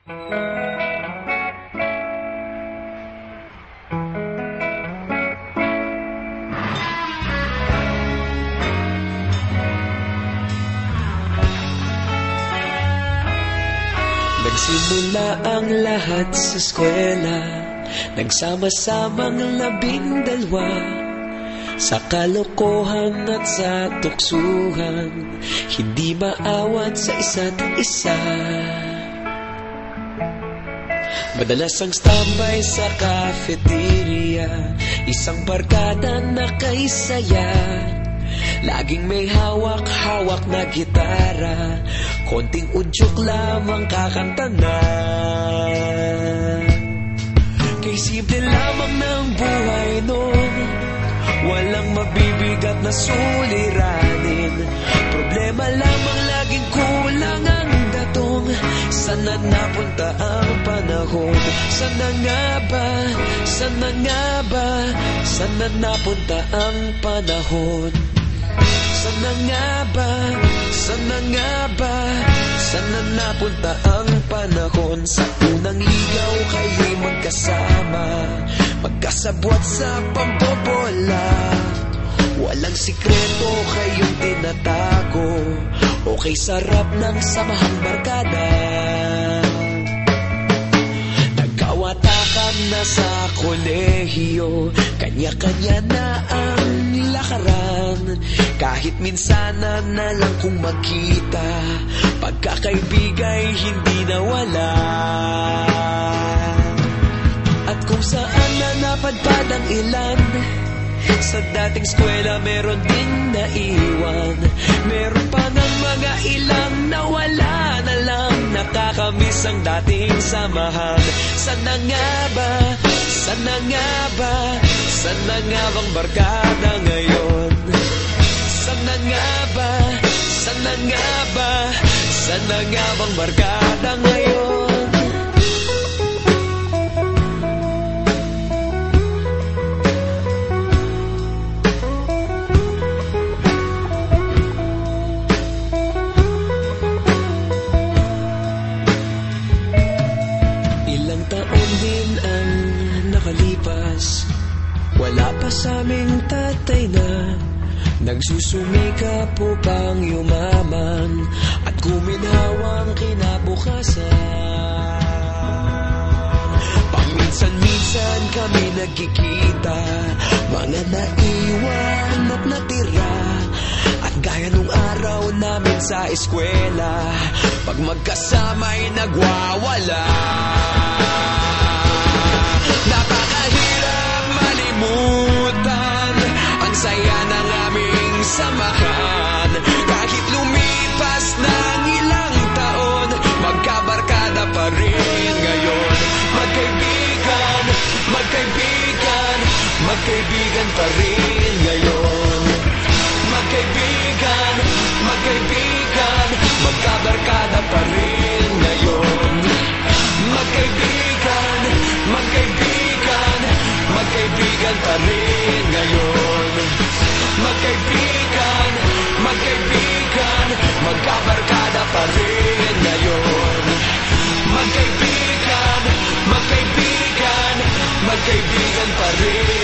Nagsimula ang lahat sa eskwela, nagsama-samang 12 sa kalokohan at sa tuksuhan, hindi maawat sa isa't isa. Madalas ang standby sa cafeteria, isang barkada na kay saya. Laging may hawak-hawak na gitara, konting udyok lamang kakanta na. Kay simple lamang ng buhay noon, walang mabibigat na suliranin. Problema lamang laging kulang ang datong. Sana napunta ang panahon? Sana nga ba? Sana nga ba? Sana napunta ang panahon? Sana nga ba? Sana nga ba? Sana napunta ang panahon? Sa unang ligaw kayo'y magkasama, magkasabwat sa pambobola. Walang sikreto kayong tinatago, okay sarap ng samahang barkada. Nagkawatakan na sa kolehiyo, kanya-kanya na ang lakaran. Kahit minsana na lang kung magkita, pagkakaibigay hindi nawala. At kung saan na napadpad ang ilan, sa dating eskwela meron ding naiwan. Meron pa ng mga ilang nawala na lang, nakakamiss ang dating samahan. Sana nga ba? Sana nga ba? Sana nga bang barkada ngayon? Sana nga ba? Sana nga ba? Sana nga bang barkada ngayon? Ilang taon din ang nakalipas, wala pa sa aming tatay na nagsusumikap upang yumaman at guminhawang kinabukasan. Paminsan-minsan kami nagkikita, mga naiwan at natira. At gaya nung araw namin sa eskwela, pag magkasama'y nagwawala. Napakahirap malimutan ang saya ng aming samahan. Kahit lumipas ng ilang taon, magkabarkada pa rin ngayon. Magkaibigan, magkaibigan, magkaibigan pa rin ngayon. Magkaibigan, magkaibigan, magkabarkada pa rin ngayon. Magkaibigan, magkaibigan, magkaibigan pa rin ngayon. Magkaibigan, magkaibigan, magkabarkada pa rin ngayon. Magkaibigan, magkaibigan, magkaibigan pa rin